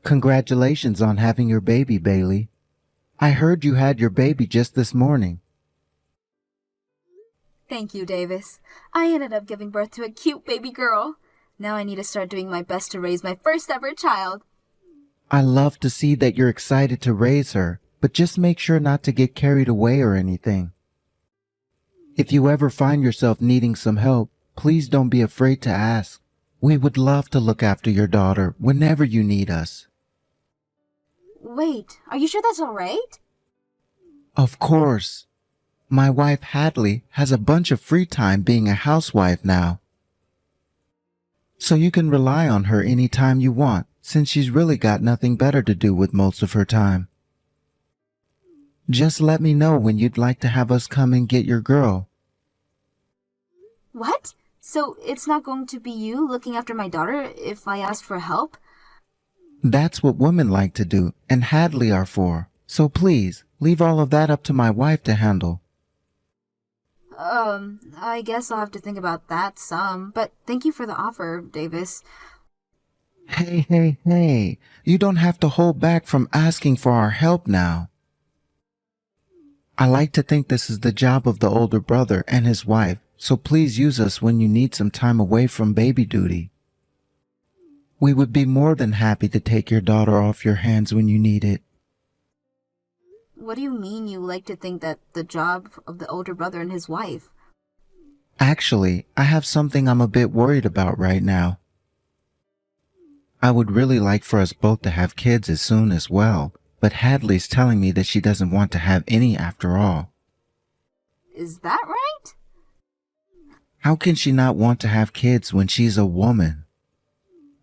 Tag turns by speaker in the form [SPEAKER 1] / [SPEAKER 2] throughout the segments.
[SPEAKER 1] Congratulations on having your baby, Bailey. I heard you had your baby just this morning.
[SPEAKER 2] Thank you, Davis. I ended up giving birth to a cute baby girl. Now I need to start doing my best to raise my first ever child.
[SPEAKER 1] I love to see that you're excited to raise her, but just make sure not to get carried away or anything. If you ever find yourself needing some help, please don't be afraid to ask. We would love to look after your daughter whenever you need us.
[SPEAKER 2] Wait, are you sure that's all right?
[SPEAKER 1] Of course. My wife Hadley has a bunch of free time being a housewife now. So you can rely on her anytime you want, since she's really got nothing better to do with most of her time. Just let me know when you'd like to have us come and get your girl.
[SPEAKER 2] What? So it's not going to be you looking after my daughter if I ask for help?
[SPEAKER 1] That's what women like to do, and Hadley are for. So please, leave all of that up to my wife to handle.
[SPEAKER 2] I guess I'll have to think about that some, but thank you for the offer, Davis.
[SPEAKER 1] Hey, you don't have to hold back from asking for our help now. I like to think this is the job of the older brother and his wife, so please use us when you need some time away from baby duty. We would be more than happy to take your daughter off your hands when you need it.
[SPEAKER 2] What do you mean you like to think that the job of the older brother and his wife?
[SPEAKER 1] Actually, I have something I'm a bit worried about right now. I would really like for us both to have kids as soon as well, but Hadley's telling me that she doesn't want to have any after all.
[SPEAKER 2] Is that right?
[SPEAKER 1] How can she not want to have kids when she's a woman?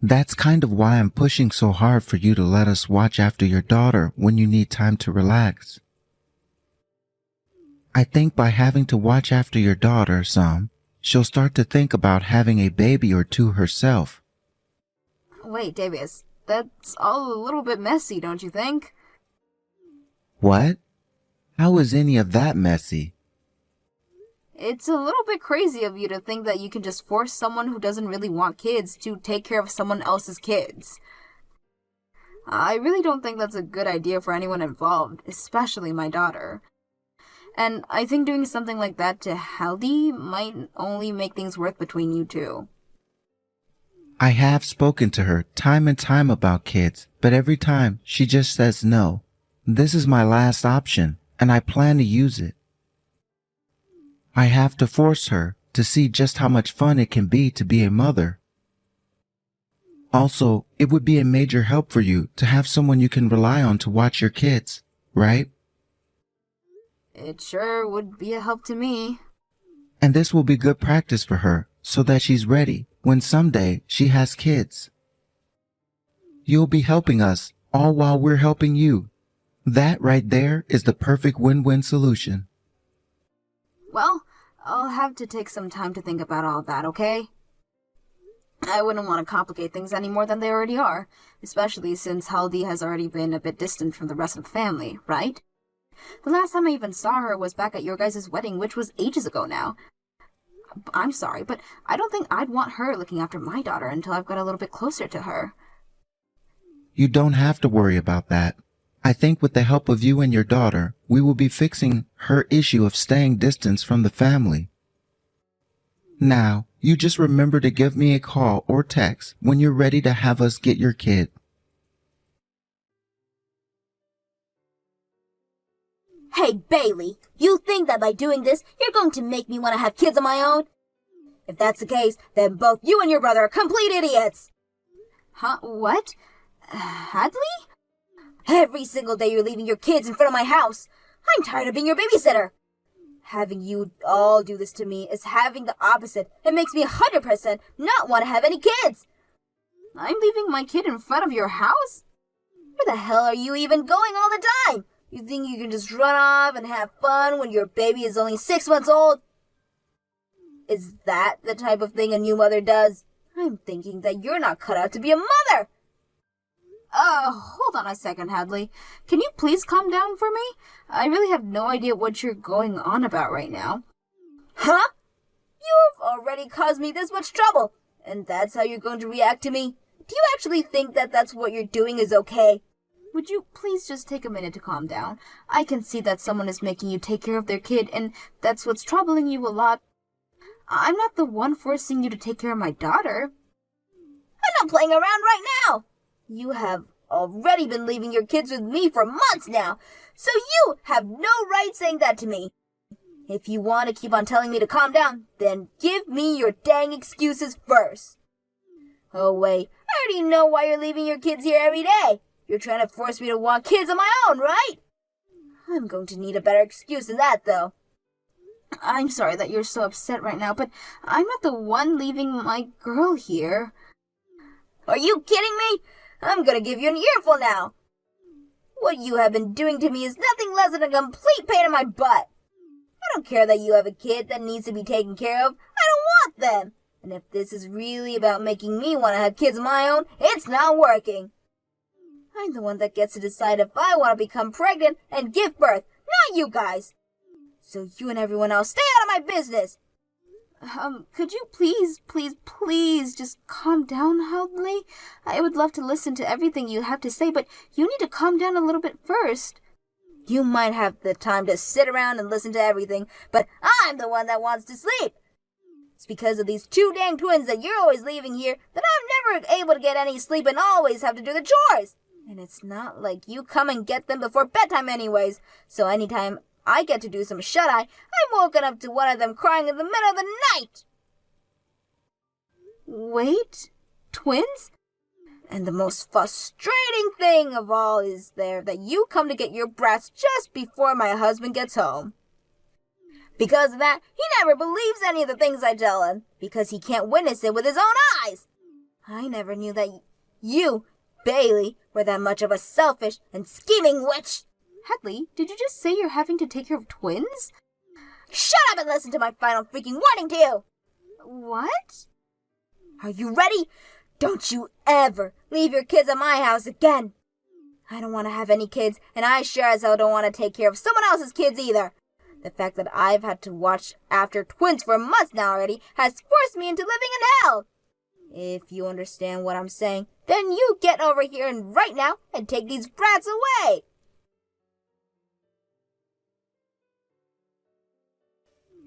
[SPEAKER 1] That's kind of why I'm pushing so hard for you to let us watch after your daughter when you need time to relax. I think by having to watch after your daughter some, she'll start to think about having a baby or two herself.
[SPEAKER 2] Wait, Davis, that's all a little bit messy, don't you think?
[SPEAKER 1] What? How is any of that messy?
[SPEAKER 2] It's a little bit crazy of you to think that you can just force someone who doesn't really want kids to take care of someone else's kids. I really don't think that's a good idea for anyone involved, especially my daughter. And I think doing something like that to Haldy might only make things worse between you two.
[SPEAKER 1] I have spoken to her time and time about kids, but every time she just says no. This is my last option, and I plan to use it. I have to force her to see just how much fun it can be to be a mother. Also, it would be a major help for you to have someone you can rely on to watch your kids, right?
[SPEAKER 2] It sure would be a help to me.
[SPEAKER 1] And this will be good practice for her so that she's ready when someday she has kids. You'll be helping us all while we're helping you. That right there is the perfect win-win solution.
[SPEAKER 2] Well, I'll have to take some time to think about all that, okay? I wouldn't want to complicate things any more than they already are, especially since Haldy has already been a bit distant from the rest of the family, right? The last time I even saw her was back at your guys' wedding, which was ages ago now. I'm sorry, but I don't think I'd want her looking after my daughter until I've got a little bit closer to her.
[SPEAKER 1] You don't have to worry about that. I think with the help of you and your daughter, we will be fixing her issue of staying distance from the family. Now, you just remember to give me a call or text when you're ready to have us get your kid.
[SPEAKER 3] Hey, Bailey, you think that by doing this, you're going to make me want to have kids of my own? If that's the case, then both you and your brother are complete idiots.
[SPEAKER 2] Huh? What? Hadley?
[SPEAKER 3] Every single day you're leaving your kids in front of my house. I'm tired of being your babysitter. Having you all do this to me is having the opposite. It makes me 100% not want to have any kids.
[SPEAKER 2] I'm leaving my kid in front of your house?
[SPEAKER 3] Where the hell are you even going all the time? You think you can just run off and have fun when your baby is only 6 months old? Is that the type of thing a new mother does? I'm thinking that you're not cut out to be a mother.
[SPEAKER 2] Hold on a second, Hadley. Can you please calm down for me? I really have no idea what you're going on about right now.
[SPEAKER 3] Huh? You've already caused me this much trouble, and that's how you're going to react to me? Do you actually think that that's what you're doing is okay?
[SPEAKER 2] Would you please just take a minute to calm down? I can see that someone is making you take care of their kid, and that's what's troubling you a lot. I'm not the one forcing you to take care of my daughter.
[SPEAKER 3] I'm not playing around right now. You have already been leaving your kids with me for months now, so you have no right saying that to me. If you want to keep on telling me to calm down, then give me your dang excuses first. Oh wait, I already know why you're leaving your kids here every day. You're trying to force me to want kids of my own, right? I'm going to need a better excuse than that, though.
[SPEAKER 2] I'm sorry that you're so upset right now, but I'm not the one leaving my girl here.
[SPEAKER 3] Are you kidding me? I'm gonna give you an earful now. What you have been doing to me is nothing less than a complete pain in my butt. I don't care that you have a kid that needs to be taken care of. I don't want them. And if this is really about making me want to have kids of my own, it's not working. I'm the one that gets to decide if I want to become pregnant and give birth, not you guys. So you and everyone else stay out of my business.
[SPEAKER 2] Could you please just calm down, Hadley? I would love to listen to everything you have to say, but you need to calm down a little bit first.
[SPEAKER 3] You might have the time to sit around and listen to everything, but I'm the one that wants to sleep. It's because of these two dang twins that you're always leaving here that I'm never able to get any sleep and always have to do the chores. And it's not like you come and get them before bedtime anyways, so anytime I get to do some shut-eye, I'm woken up to one of them crying in the middle of the night.
[SPEAKER 2] Wait, twins?
[SPEAKER 3] And the most frustrating thing of all is that you come to get your brats just before my husband gets home. Because of that, he never believes any of the things I tell him, because he can't witness it with his own eyes. I never knew that you, Bailey, were that much of a selfish and scheming witch.
[SPEAKER 2] Hadley, did you just say you're having to take care of twins?
[SPEAKER 3] Shut up and listen to my final freaking warning to you!
[SPEAKER 2] What?
[SPEAKER 3] Are you ready? Don't you ever leave your kids at my house again. I don't want to have any kids, and I sure as hell don't want to take care of someone else's kids either. The fact that I've had to watch after twins for months now already has forced me into living in hell. If you understand what I'm saying, then you get over here and right now and take these brats away.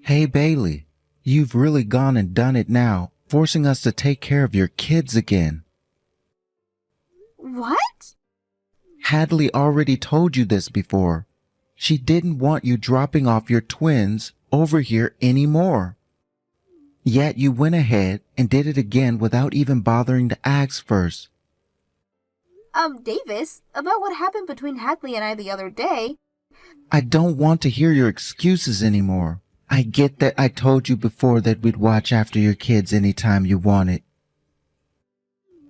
[SPEAKER 1] Hey, Bailey, you've really gone and done it now, forcing us to take care of your kids again.
[SPEAKER 2] What?
[SPEAKER 1] Hadley already told you this before. She didn't want you dropping off your twins over here anymore. Yet you went ahead and did it again without even bothering to ask first.
[SPEAKER 2] Davis, about what happened between Hadley and I the other day.
[SPEAKER 1] I don't want to hear your excuses anymore. I get that I told you before that we'd watch after your kids anytime you wanted.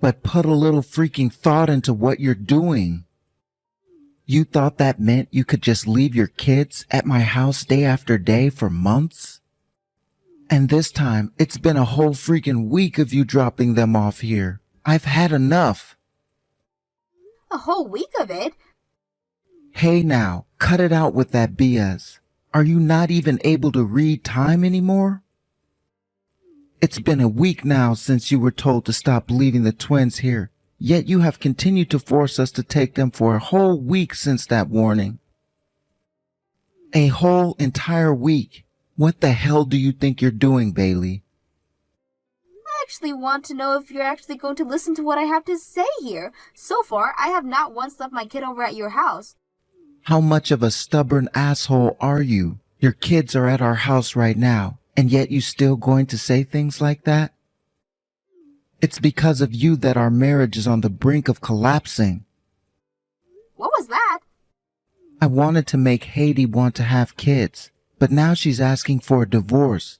[SPEAKER 1] But put a little freaking thought into what you're doing. You thought that meant you could just leave your kids at my house day after day for months? And this time, it's been a whole freaking week of you dropping them off here. I've had enough.
[SPEAKER 2] A whole week of it?
[SPEAKER 1] Hey now, cut it out with that BS. Are you not even able to read time anymore? It's been a week now since you were told to stop leaving the twins here, yet you have continued to force us to take them for a whole week since that warning. A whole entire week. What the hell do you think you're doing, Bailey?
[SPEAKER 2] I actually want to know if you're actually going to listen to what I have to say here. So far, I have not once left my kid over at your house.
[SPEAKER 1] How much of a stubborn asshole are you? Your kids are at our house right now, and yet you still going to say things like that? It's because of you that our marriage is on the brink of collapsing.
[SPEAKER 2] What was that?
[SPEAKER 1] I wanted to make Haiti want to have kids, but now she's asking for a divorce.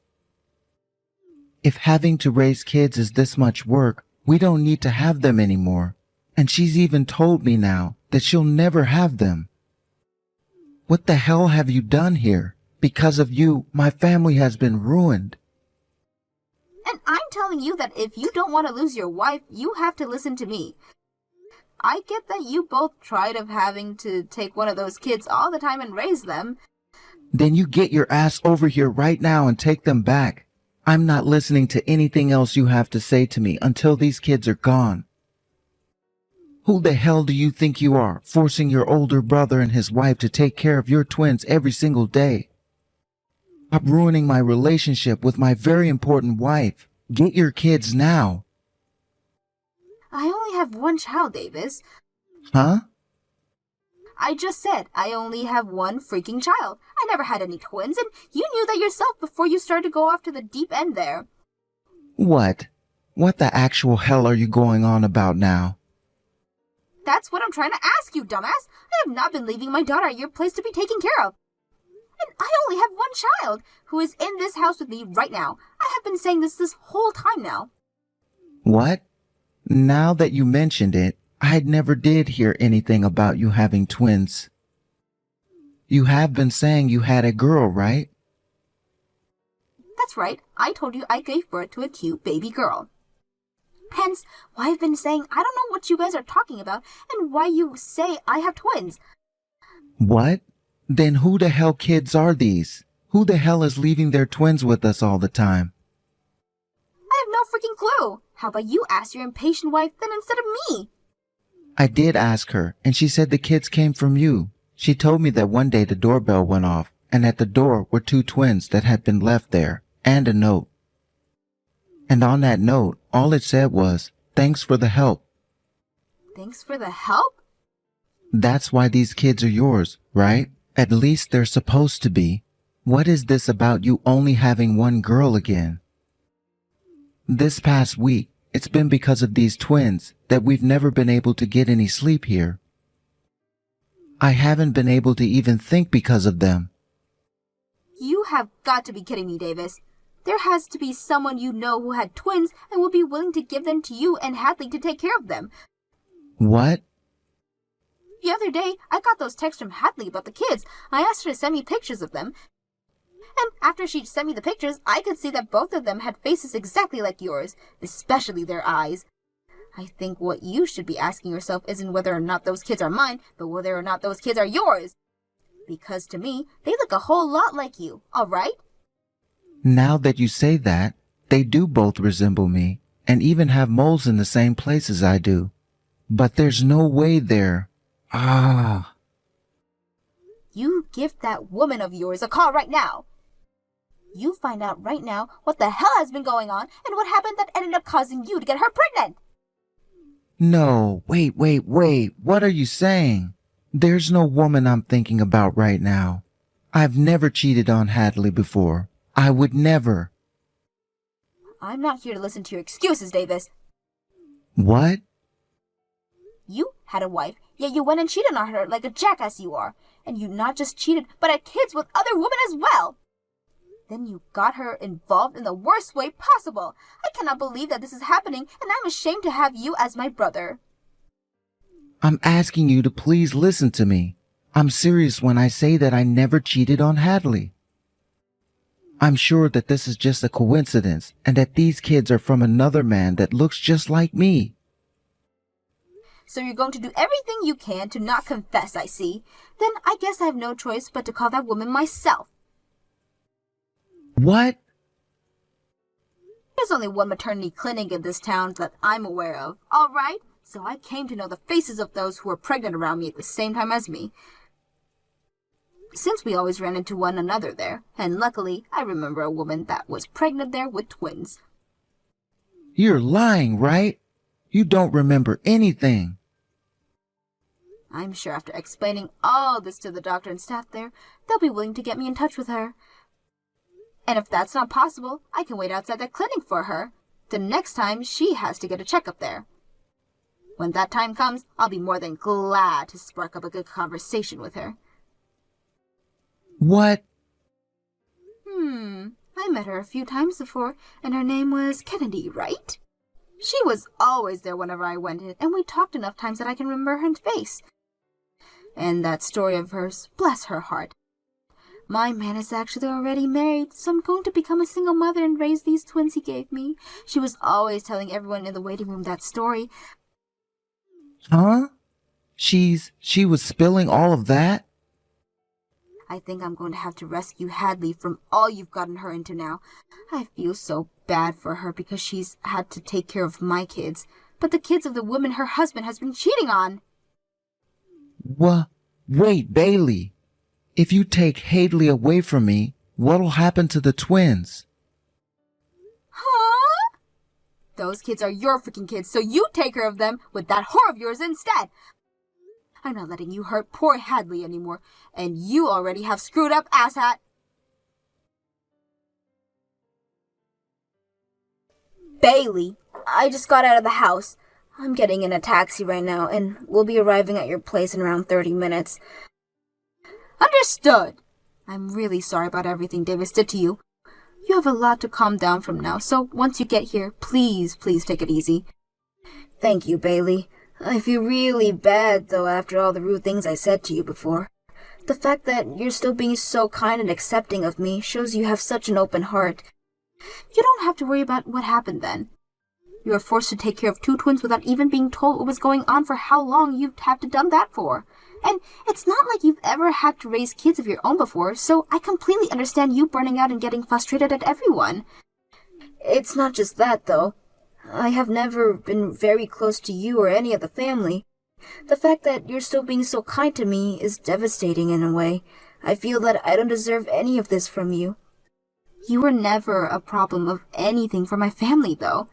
[SPEAKER 1] If having to raise kids is this much work, we don't need to have them anymore. And she's even told me now that she'll never have them. What the hell have you done here? Because of you, my family has been ruined.
[SPEAKER 2] And I'm telling you that if you don't want to lose your wife, you have to listen to me. I get that you both tried of having to take one of those kids all the time and raise them.
[SPEAKER 1] Then you get your ass over here right now and take them back. I'm not listening to anything else you have to say to me until these kids are gone. Who the hell do you think you are, forcing your older brother and his wife to take care of your twins every single day? Stop ruining my relationship with my very important wife. Get your kids now.
[SPEAKER 2] I only have one child, Davis.
[SPEAKER 1] Huh?
[SPEAKER 2] I just said I only have one freaking child. I never had any twins, and you knew that yourself before you started to go off to the deep end there.
[SPEAKER 1] What? What the actual hell are you going on about now?
[SPEAKER 2] That's what I'm trying to ask you, dumbass. I have not been leaving my daughter at your place to be taken care of. And I only have one child who is in this house with me right now. I have been saying this whole time now.
[SPEAKER 1] What? Now that you mentioned it, I never did hear anything about you having twins. You have been saying you had a girl, right?
[SPEAKER 2] That's right. I told you I gave birth to a cute baby girl. Hence, why I've been saying I don't know what you guys are talking about and why you say I have twins.
[SPEAKER 1] What? Then who the hell kids are these? Who the hell is leaving their twins with us all the time?
[SPEAKER 2] I have no freaking clue. How about you ask your impatient wife then instead of me?
[SPEAKER 1] I did ask her, and she said the kids came from you. She told me that one day the doorbell went off, and at the door were two twins that had been left there, and a note. And on that note, all it said was, "Thanks for the help."
[SPEAKER 2] Thanks for the help?
[SPEAKER 1] That's why these kids are yours, right? At least they're supposed to be. What is this about you only having one girl again? This past week, it's been because of these twins that we've never been able to get any sleep here. I haven't been able to even think because of them.
[SPEAKER 2] You have got to be kidding me, Davis. There has to be someone you know who had twins and will be willing to give them to you and Hadley to take care of them.
[SPEAKER 1] What?
[SPEAKER 2] The other day, I got those texts from Hadley about the kids. I asked her to send me pictures of them. And after she sent me the pictures, I could see that both of them had faces exactly like yours, especially their eyes. I think what you should be asking yourself isn't whether or not those kids are mine, but whether or not those kids are yours. Because to me, they look a whole lot like you, all right?
[SPEAKER 1] Now that you say that, they do both resemble me, and even have moles in the same places I do. But there's no way they're...
[SPEAKER 2] You give that woman of yours a call right now. You find out right now what the hell has been going on and what happened that ended up causing you to get her pregnant.
[SPEAKER 1] No, wait. What are you saying? There's no woman I'm thinking about right now. I've never cheated on Hadley before. I would never.
[SPEAKER 2] I'm not here to listen to your excuses, Davis.
[SPEAKER 1] What?
[SPEAKER 2] You had a wife, yet you went and cheated on her like a jackass you are. And you not just cheated, but had kids with other women as well. Then you got her involved in the worst way possible. I cannot believe that this is happening, and I'm ashamed to have you as my brother.
[SPEAKER 1] I'm asking you to please listen to me. I'm serious when I say that I never cheated on Hadley. I'm sure that this is just a coincidence and that these kids are from another man that looks just like me.
[SPEAKER 2] So you're going to do everything you can to not confess, I see. Then I guess I have no choice but to call that woman myself.
[SPEAKER 1] What?
[SPEAKER 2] There's only one maternity clinic in this town that I'm aware of, all right? So I came to know the faces of those who were pregnant around me at the same time as me. Since we always ran into one another there, and luckily I remember a woman that was pregnant there with twins.
[SPEAKER 1] You're lying, right? You don't remember anything.
[SPEAKER 2] I'm sure after explaining all this to the doctor and staff there, they'll be willing to get me in touch with her. And if that's not possible, I can wait outside the clinic for her. The next time she has to get a checkup there. When that time comes, I'll be more than glad to spark up a good conversation with her.
[SPEAKER 1] What?
[SPEAKER 2] I met her a few times before, and her name was Kennedy, right? She was always there whenever I went in, and we talked enough times that I can remember her face. And that story of hers, bless her heart. My man is actually already married, so I'm going to become a single mother and raise these twins he gave me. She was always telling everyone in the waiting room that story.
[SPEAKER 1] Huh? She was spilling all of that?
[SPEAKER 2] I think I'm going to have to rescue Hadley from all you've gotten her into now. I feel so bad for her because she's had to take care of my kids. but the kids of the woman her husband has been cheating on.
[SPEAKER 1] Wait, Bailey. If you take Hadley away from me, what'll happen to the twins?
[SPEAKER 2] Huh? Those kids are your freaking kids, so you take care of them with that whore of yours instead. I'm not letting you hurt poor Hadley anymore, and you already have screwed up, asshat.
[SPEAKER 3] Bailey, I just got out of the house. I'm getting in a taxi right now, and we'll be arriving at your place in around 30 minutes.
[SPEAKER 2] Understood. I'm really sorry about everything Davis did to you. You have a lot to calm down from now, so once you get here, please take it easy.
[SPEAKER 3] Thank you, Bailey. I feel really bad, though, after all the rude things I said to you before. The fact that you're still being so kind and accepting of me shows you have such an open heart.
[SPEAKER 2] You don't have to worry about what happened then. You were forced to take care of 2 twins without even being told what was going on for how long you'd have to done that for. And it's not like you've ever had to raise kids of your own before, so I completely understand you burning out and getting frustrated at everyone.
[SPEAKER 3] It's not just that, though. I have never been very close to you or any of the family. The fact that you're still being so kind to me is devastating in a way. I feel that I don't deserve any of this from you.
[SPEAKER 2] You were never a problem of anything for my family, though.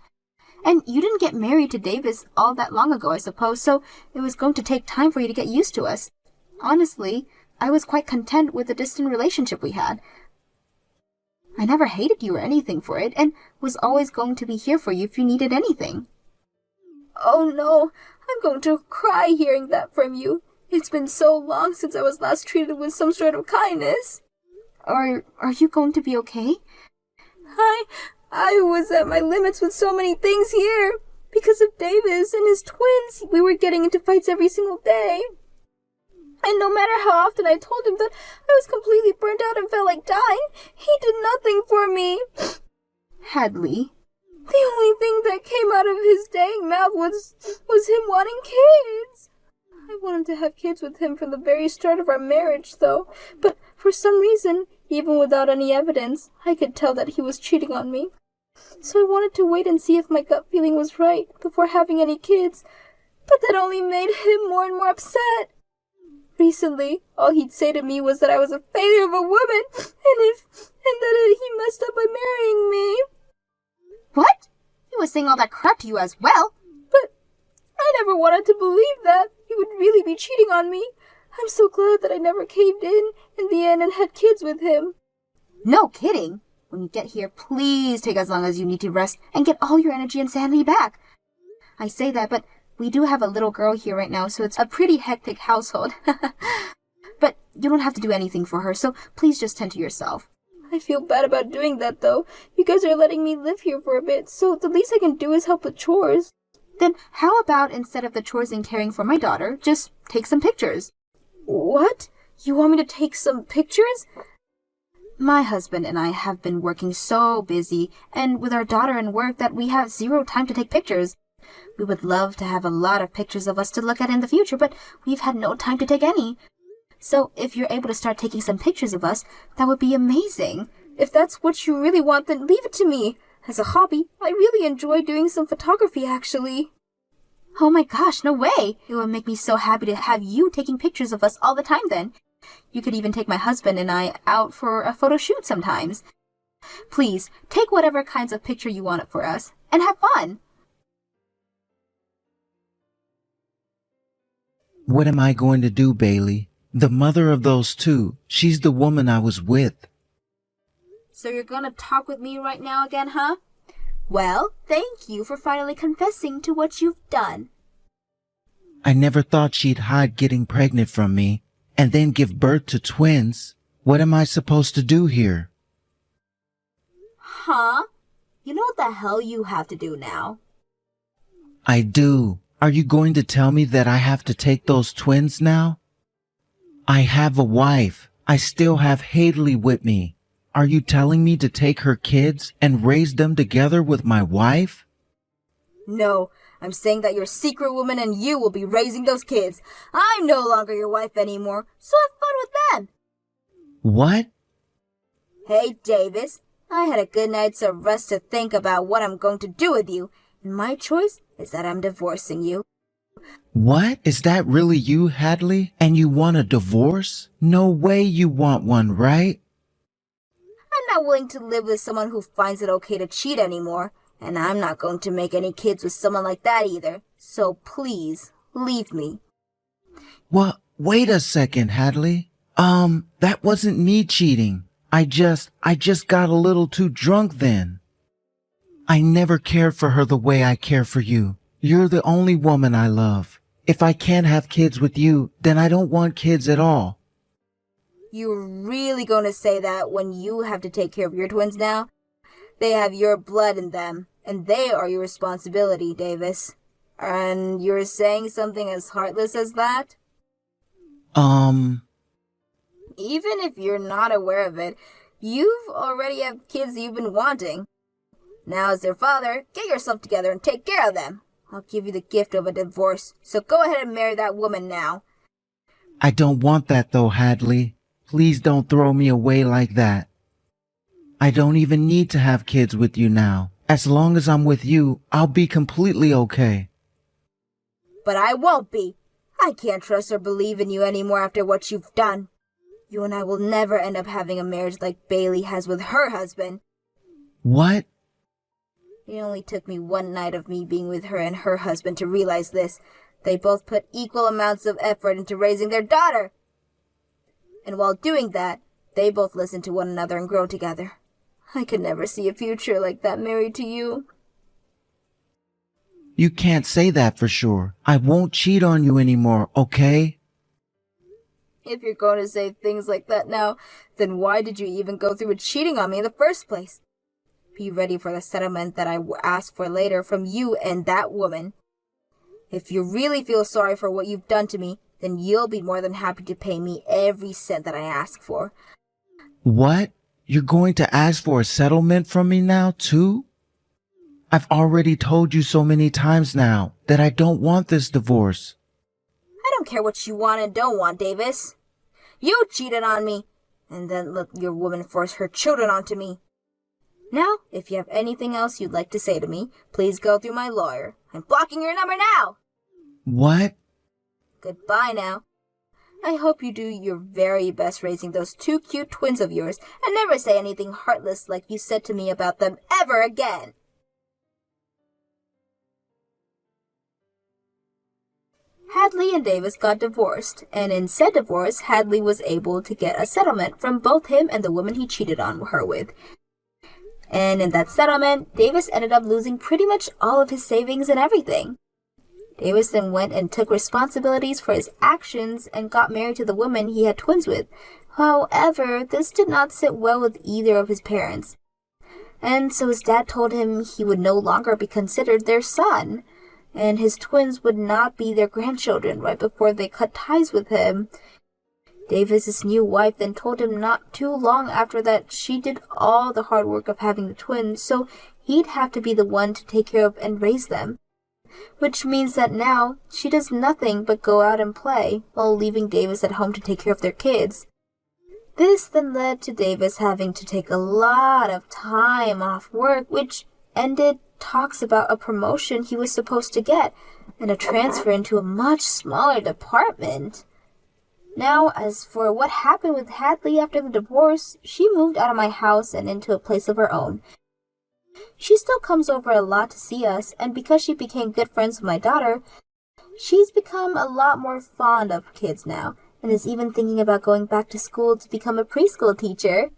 [SPEAKER 2] And you didn't get married to Davis all that long ago, I suppose, so it was going to take time for you to get used to us. Honestly, I was quite content with the distant relationship we had. I never hated you or anything for it, and was always going to be here for you if you needed anything.
[SPEAKER 3] Oh no, I'm going to cry hearing that from you. It's been so long since I was last treated with some sort of kindness.
[SPEAKER 2] Are you going to be okay?
[SPEAKER 3] I was at my limits with so many things here. Because of Davis and his twins, we were getting into fights every single day. And no matter how often I told him that I was completely burnt out and felt like dying, he did nothing for me.
[SPEAKER 2] Hadley.
[SPEAKER 3] The only thing that came out of his dang mouth was him wanting kids. I wanted to have kids with him from the very start of our marriage, though. But for some reason, even without any evidence, I could tell that he was cheating on me. So I wanted to wait and see if my gut feeling was right before having any kids. But that only made him more and more upset. Recently, all he'd say to me was that I was a failure of a woman, and that he messed up by marrying me.
[SPEAKER 2] What? He was saying all that crap to you as well?
[SPEAKER 3] But I never wanted to believe that he would really be cheating on me. I'm so glad that I never caved in the end and had kids with him.
[SPEAKER 2] No kidding. When you get here, please take as long as you need to rest and get all your energy and sanity back. I say that, but we do have a little girl here right now, so it's a pretty hectic household. But you don't have to do anything for her, so please just tend to yourself.
[SPEAKER 3] I feel bad about doing that, though. You guys are letting me live here for a bit, so the least I can do is help with chores.
[SPEAKER 2] Then how about instead of the chores and caring for my daughter, just take some pictures?
[SPEAKER 3] What? You want me to take some pictures?
[SPEAKER 2] My husband and I have been working so busy, and with our daughter and work, that we have zero time to take pictures. We would love to have a lot of pictures of us to look at in the future, but we've had no time to take any. So if you're able to start taking some pictures of us, that would be amazing.
[SPEAKER 3] If that's what you really want, then leave it to me. As a hobby, I really enjoy doing some photography, actually.
[SPEAKER 2] Oh my gosh, no way! It would make me so happy to have you taking pictures of us all the time then. You could even take my husband and I out for a photo shoot sometimes. Please, take whatever kinds of picture you want for us, and have fun.
[SPEAKER 1] What am I going to do, Bailey? The mother of those 2, she's the woman I was with.
[SPEAKER 2] So you're gonna talk with me right now again, huh? Well, thank you for finally confessing to what you've done.
[SPEAKER 1] I never thought she'd hide getting pregnant from me and then give birth to twins. What am I supposed to do here?
[SPEAKER 2] Huh? You know what the hell you have to do now?
[SPEAKER 1] I do. Are you going to tell me that I have to take those twins now? I have a wife. I still have Hadley with me. Are you telling me to take her kids and raise them together with my wife?
[SPEAKER 3] No, I'm saying that your secret woman and you will be raising those kids. I'm no longer your wife anymore, so have fun with them.
[SPEAKER 1] What?
[SPEAKER 3] Hey, Davis, I had a good night's of rest to think about what I'm going to do with you, And my choice is that I'm divorcing you.
[SPEAKER 1] What? Is that really you, Hadley? And you want a divorce? No way you want one, right?
[SPEAKER 3] I'm not willing to live with someone who finds it okay to cheat anymore, and I'm not going to make any kids with someone like that either. So please, leave me.
[SPEAKER 1] Well, wait a second, Hadley. That wasn't me cheating. I just got a little too drunk then. I never cared for her the way I care for you. You're the only woman I love. If I can't have kids with you, then I don't want kids at all.
[SPEAKER 3] You're really going to say that when you have to take care of your twins now? They have your blood in them, and they are your responsibility, Davis. And you're saying something as heartless as that? Even if you're not aware of it, you've already have kids you've been wanting. Now, as their father, get yourself together and take care of them. I'll give you the gift of a divorce, so go ahead and marry that woman now.
[SPEAKER 1] I don't want that though, Hadley. Please don't throw me away like that. I don't even need to have kids with you now. As long as I'm with you, I'll be completely okay.
[SPEAKER 3] But I won't be. I can't trust or believe in you anymore after what you've done. You and I will never end up having a marriage like Bailey has with her husband.
[SPEAKER 1] What?
[SPEAKER 3] It only took me one night of me being with her and her husband to realize this. They both put equal amounts of effort into raising their daughter. And while doing that, they both listened to one another and grow together. I could never see a future like that married to you.
[SPEAKER 1] You can't say that for sure. I won't cheat on you anymore, okay?
[SPEAKER 3] If you're going to say things like that now, then why did you even go through with cheating on me in the first place? Be ready for the settlement that I ask for later from you and that woman. If you really feel sorry for what you've done to me, then you'll be more than happy to pay me every cent that I ask for.
[SPEAKER 1] What? You're going to ask for a settlement from me now, too? I've already told you so many times now that I don't want this divorce.
[SPEAKER 3] I don't care what you want and don't want, Davis. You cheated on me, and then let your woman force her children onto me. Now, if you have anything else you'd like to say to me, please go through my lawyer. I'm blocking your number now!
[SPEAKER 1] What?
[SPEAKER 3] Goodbye now. I hope you do your very best raising those two cute twins of yours and never say anything heartless like you said to me about them ever again. Hadley and Davis got divorced, and in said divorce, Hadley was able to get a settlement from both him and the woman he cheated on her with. And in that settlement, Davis ended up losing pretty much all of his savings and everything. Davis then went and took responsibilities for his actions and got married to the woman he had twins with. However, this did not sit well with either of his parents. And so his dad told him he would no longer be considered their son, and his twins would not be their grandchildren right before they cut ties with him. Davis's new wife then told him not too long after that she did all the hard work of having the twins, so he'd have to be the one to take care of and raise them. Which means that now she does nothing but go out and play, while leaving Davis at home to take care of their kids. This then led to Davis having to take a lot of time off work, which ended talks about a promotion he was supposed to get, and a transfer into a much smaller department. Now, as for what happened with Hadley after the divorce, she moved out of my house and into a place of her own. She still comes over a lot to see us, and because she became good friends with my daughter, she's become a lot more fond of kids now, and is even thinking about going back to school to become a preschool teacher.